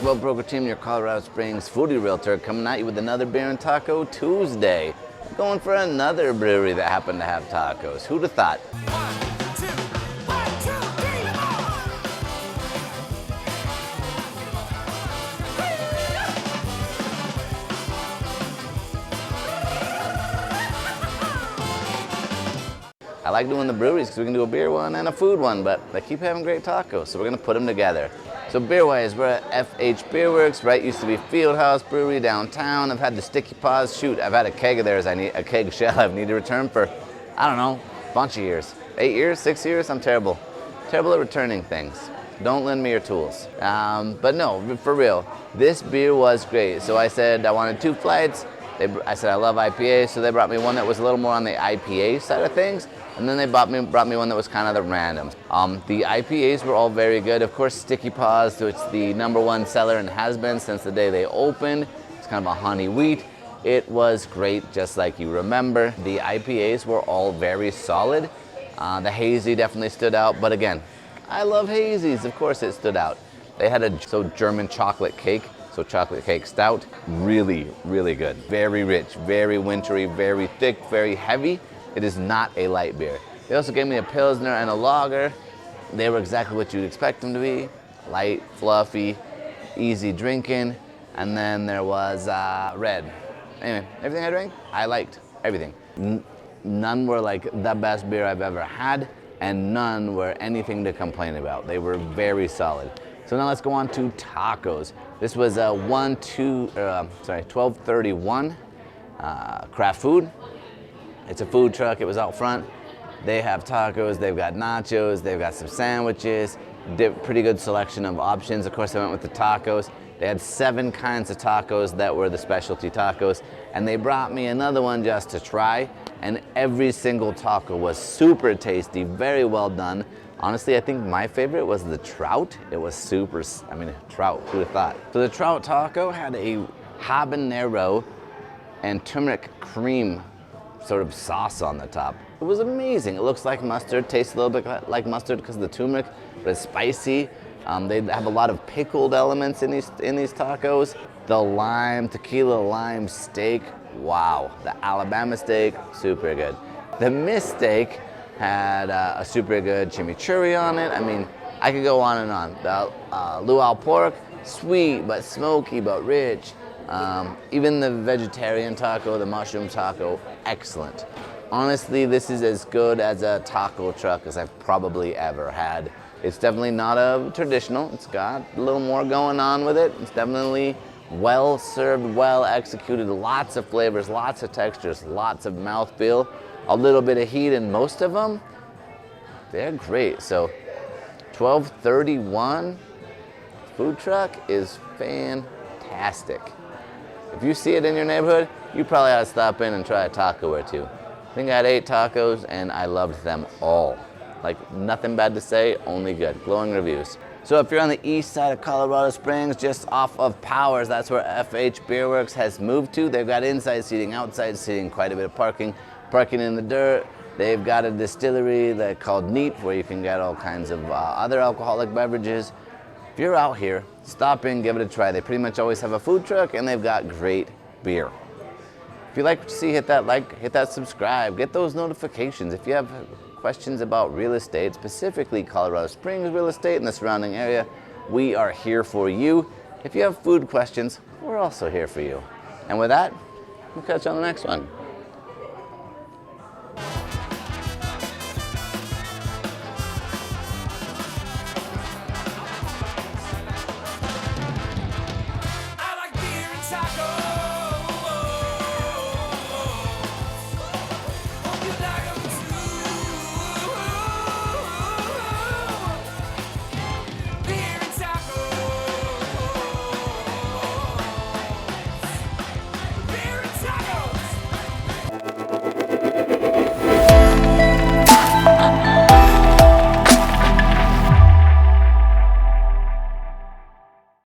Blackbelt Broker Team, your Colorado Springs foodie realtor, coming at you with another Beer and Taco Tuesday. Going for another brewery that happened to have tacos. Who'd have thought? I like doing the breweries because we can do a beer one and a food one, but they keep having great tacos, so we're gonna put them together. So beer-wise, we're at FH Beerworks, right? Used to be Fieldhouse Brewery downtown. I've had the Sticky Paws. Shoot, I've had a keg of theirs. A keg shell I've needed to return for, I don't know, a bunch of years. 8 years, 6 years, I'm terrible. Terrible at returning things. Don't lend me your tools. But no, for real, this beer was great. So I said I wanted 2 flights. I said I love IPAs, so they brought me one that was a little more on the IPA side of things, and then they brought me one that was kind of the random. The IPAs were all very good. Of course, Sticky Paws, so it's the #1 seller and has been since the day they opened. It's kind of a honey wheat. It was great, just like you remember. The IPAs were all very solid. The hazy definitely stood out, but again, I love hazies. Of course it stood out. They had a German chocolate cake. So chocolate cake stout, really, really good. Very rich, very wintry, very thick, very heavy. It is not a light beer. They also gave me a Pilsner and a lager. They were exactly what you'd expect them to be. Light, fluffy, easy drinking. And then there was red. Anyway, everything I drank, I liked, everything. None were like the best beer I've ever had, and none were anything to complain about. They were very solid. So now let's go on to tacos. This was a 1231 craft food. It's a food truck, it was out front. They have tacos, they've got nachos, they've got some sandwiches, pretty good selection of options. Of course, I went with the tacos. They had 7 kinds of tacos that were the specialty tacos, and they brought me another one just to try, and every single taco was super tasty, very well done. Honestly, I think my favorite was the trout. It was super, trout, who'd have thought? So the trout taco had a habanero and turmeric cream sort of sauce on the top. It was amazing. It looks like mustard, tastes a little bit like mustard because of the turmeric, but it's spicy. They have a lot of pickled elements in these tacos. The tequila lime steak, wow. The Alabama steak, super good. The Miss steak had a super good chimichurri on it. I mean, I could go on and on. The luau pork, sweet but smoky but rich. Even the vegetarian taco, the mushroom taco, excellent. Honestly, this is as good as a taco truck as I've probably ever had. It's definitely not a traditional. It's got a little more going on with it. It's definitely well served, well executed, lots of flavors, lots of textures, lots of mouthfeel. A little bit of heat in most of them. They're great. So 1231 food truck is fantastic. If you see it in your neighborhood, you probably ought to stop in and try a taco or 2. I think I had 8 tacos and I loved them all. Like nothing bad to say, only good. Glowing reviews. So if you're on the east side of Colorado Springs, just off of Powers, that's where FH Beerworks has moved to. They've got inside seating, outside seating, quite a bit of parking in the dirt. They've got a distillery called Neat, where you can get all kinds of other alcoholic beverages. If you're out here, stop in, give it a try. They pretty much always have a food truck, and they've got great beer. If you like what you see, hit that like, hit that subscribe, get those notifications. If you have questions about real estate, specifically Colorado Springs real estate and the surrounding area, we are here for you. If you have food questions, we're also here for you. And with that, we'll catch you on the next one.